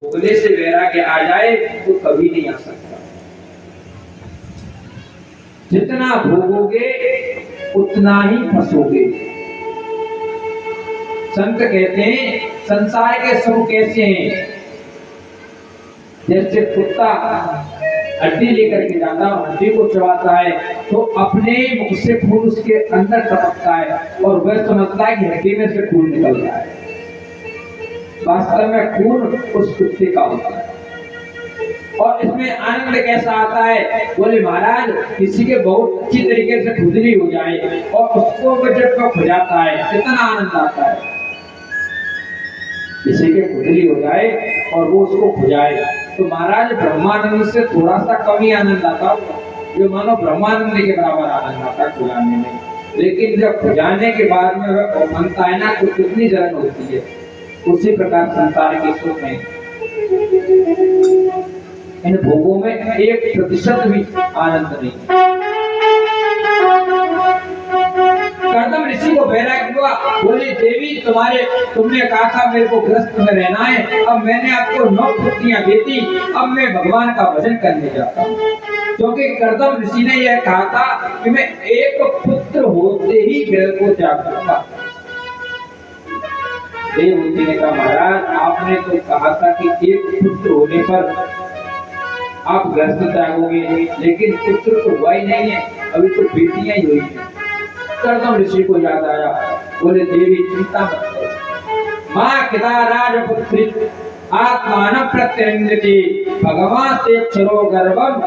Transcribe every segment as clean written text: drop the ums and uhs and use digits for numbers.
भोगने से वैराग्य आ जाए तो कभी नहीं आ सकता। जितना भोगोगे उतना ही फंसोगे। संत कहते हैं संसार के सुख कैसे हैं, जैसे कुत्ता हड्डी लेकर के जाता है, हड्डी को चबाता है तो अपने मुख से खून उसके अंदर टपकता है और वह समझता है कि हड्डी में से खून निकल रहा है, वास्तव में खून उस कुत्ते का होता है। और इसमें आनंद कैसा आता है, बोले महाराज किसी के बहुत अच्छी तरीके से खुजली हो जाए और उसको जब वो खुजाता है कितना आनंद आता है। किसी के खुजली हो जाए और वो उसको खुजाए तो महाराज ब्रह्मानंद से थोड़ा सा कम ही आनंद आता होगा, जो मानो ब्रह्मानंद के बराबर आनंद आता है खुजाने में। लेकिन जब खुजाने के बाद में वह बनता है ना तो कितनी जलन होती है। उसी प्रकार संसार के सुख में इन भोगों में 1% भी आनंद नहीं। कर्दम ऋषि को वैराग्य हुआ, बोले देवी तुमने कहा था मेरे को ग्रस्त में रहना है, अब मैंने आपको 9 पुत्रियां दे दी, अब मैं भगवान का भजन करने जाता हूँ। क्योंकि कर्दम ऋषि ने यह कहा था कि मैं 1 पुत्र होते ही ग्रह को त्याग दूंगा। देवहूति ने कहा महाराज आपने तो कहा था कि 1 पुत्र होने पर आप ग्रस्त त्यागोगे, लेकिन पुत्र तो हुआ ही नहीं है, अभी तो बेटियां ही हुई है। कर्दम ऋषि को याद आया, बोले देवी चिंता मत करो, माँ किता राजपुत्री आत्मान प्रत्यंगति भगवान से क्षरो गर्भम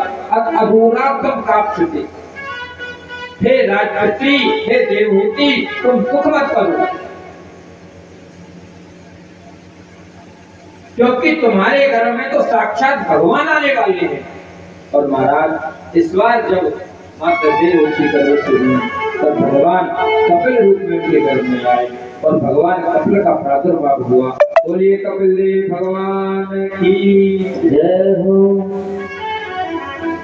अघोरात्म काप्यते। हे राजपुत्री, हे देवहूति, तुम दुख मत करो, क्योंकि तुम्हारे घर में तो साक्षात भगवान आने वाले हैं। और महाराज इस बार जब माता देवहूति गर्भ से हुई तब भगवान कपिल रूप में उनके घर में आए और भगवान कपिल का प्रादुर्भाव हुआ। बोलिए कपिल देव भगवान की जय हो।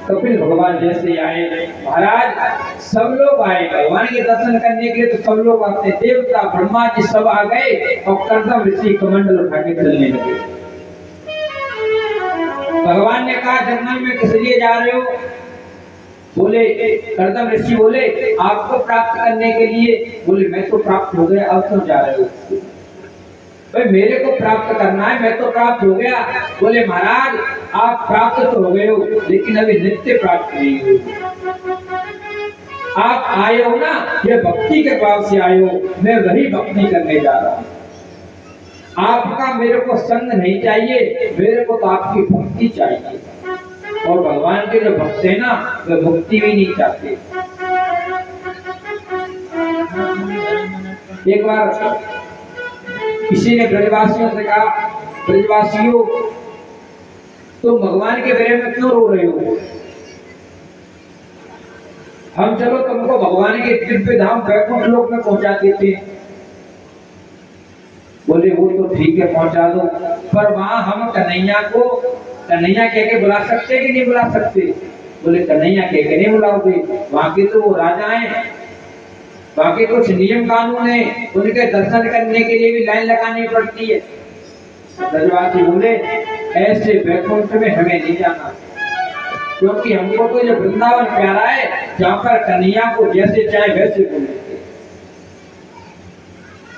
कपिल भगवान जैसे आए महाराज सब लोग आए भगवान के दर्शन करने के लिए, तो सब लोग आते, देवता ब्रह्मा जी सब आ गए और कर्दम ऋषि कमंडल उठा के चलने लगे। भगवान ने कहा जंगल में किस लिए जा रहे हो? बोले कर्दम ऋषि बोले आपको प्राप्त करने के लिए। बोले मैं तो प्राप्त हो गया, अब क्यों जा रहे हो? भाई मेरे को प्राप्त करना है, मैं तो प्राप्त हो गया। बोले महाराज आप प्राप्त तो हो गए हो लेकिन अभी नित्य प्राप्त नहीं हुई। आप आए हो ना ये भक्ति के भाव से आए हो, मैं वही भक्ति करने जा रहा हूँ। आपका मेरे को संग नहीं चाहिए, मेरे को तो आपकी भक्ति चाहिए। और भगवान के जो भक्त है ना वे भक्ति भी नहीं चाहते। एक बार किसी ने ब्रजवासियों से कहा, ब्रजवासियों तुम भगवान के बारे में क्यों रो रहे हो? हम चलो तुमको भगवान के दिव्य धाम वैकुंठ लोक में पहुंचा देते हैं। बोले वो तो ठीक है पहुंचा दो, पर वहां हम कन्हैया को कन्हैया कह के बुला सकते कि नहीं बुला सकते? बोले कन्हैया कह के नहीं बुलाओगे, वहां के तो वो राजा हैं, वहां के कुछ नियम कानून है, उनके दर्शन करने के लिए भी लाइन लगानी पड़ती है। ब्रजवासी बोले ऐसे वैकुंठ में हमें नहीं जाना, क्योंकि हमको तो ये वृंदावन प्यारा है जहाँ पर कन्हैया को जैसे चाहे वैसे बोले।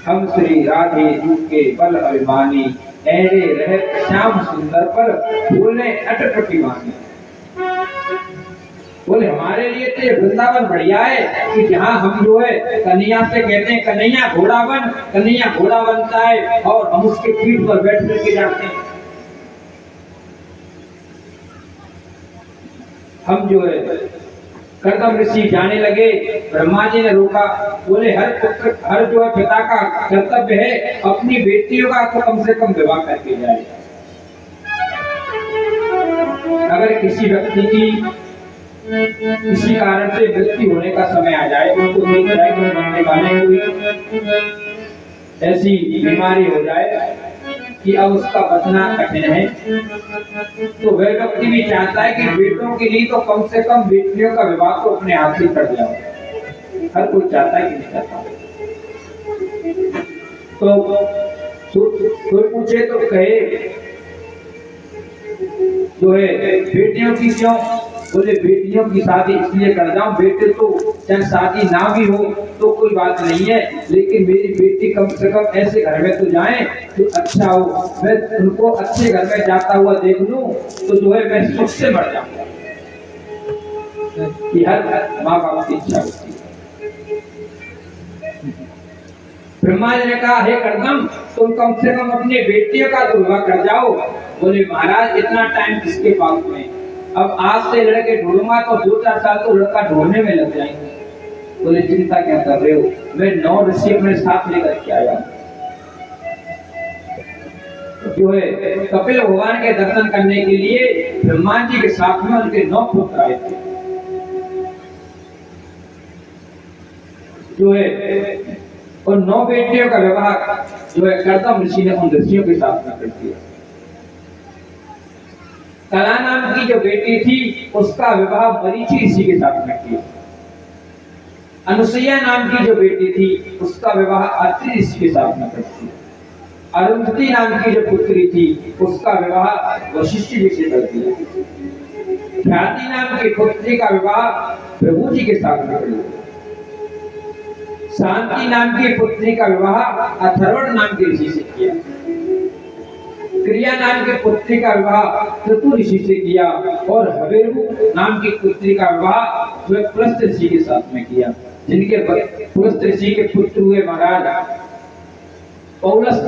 हम श्री राधे जी के बल अभिमानी, ऐरे रहत श्याम सुंदर पर भूलने अटपटी मानी। बोले हमारे लिए तो ये वृंदावन बढ़िया है कि जहाँ हम जो है कन्हैया से कहते हैं कन्हैया घोड़ा बन, कन्हैया घोड़ा बनता है और हम उसके पीठ पर बैठ करके जाते हैं। हम जो है कर्दम ऋषि जाने लगे, ब्रह्मा जी ने रोका। बोले हर जो है पिता का कर्तव्य है अपनी बेटियों का तो कम से कम विवाह करके जाए। अगर किसी व्यक्ति की किसी कारण से मृत्यु होने का समय आ जाए, उनको देख जाए कि बनने वाले कोई ऐसी बीमारी हो जाए कि अब उसका बचना कठिन है, तो वह व्यक्ति भी चाहता है कि बेटों के लिए तो कम से कम बेटियों का विवाह तो अपने हाथ से कर जाओ। हर कोई चाहता है कि नहीं चाहता। तो कोई पूछे तो कहे जो है बेटियों की क्यों, बोले बेटियों की शादी इसलिए कर जाऊं, बेटे तो चाहे शादी ना भी हो तो कोई बात नहीं है, लेकिन मेरी बेटी कम से कम ऐसे घर में तो जाए तो अच्छा हो, मैं उनको अच्छे घर में जाता हुआ देख लूं तो जो है मैं सुख से मर जाऊंगा। कि हर माँ बाप की इच्छा होती है। ब्रह्मा जी ने कहा हे कर्दम, तुम कम से कम अपने बेटियों का तो विवाह कर जाओ। बोले महाराज इतना टाइम किसके पास में, अब आज से लड़के ढूंढूंगा तो 2-4 साल तो लड़का ढूंढने में लग जाएंगे। बोले चिंता क्या कर रहे हो, मैं 9 ऋषि अपने साथ लेकर के आया। जो है कपिल भगवान के दर्शन करने के लिए ब्रह्मा जी के साथ में उनके 9 पुत्र आए थे। जो है और 9 बेटियों का विवाह जो है कर्दम ऋषि ने उन ऋषियों के साथ में कर दिया। कला नाम की जो बेटी थी उसका विवाह मरीचि ऋषि के साथ में किया। अनुसुईया नाम की जो बेटी थी उसका विवाह अत्रि ऋषि के साथ में कर दिया। अरुंधति नाम की जो पुत्री थी उसका विवाह वशिष्ठ जी से कर दिया। ख्याति नाम की पुत्री का विवाह प्रभु जी के साथ में कर दिया। शांति नाम की पुत्री का विवाह अथर्वण नाम के ऋषि से किया। क्रिया नाम की पुत्री का विवाह त्रतु ऋषि से किया और हवेरु नाम की पुत्री का विवाह जो पुलस्त ऋषि के साथ में किया, जिनके पुलस्त ऋषि के पुत्र हुए महाराज पौलस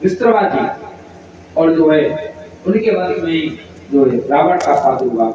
विस्त्रवा जी, और जो है उनके वंश में जो है रावण का प्रादुर्भाव।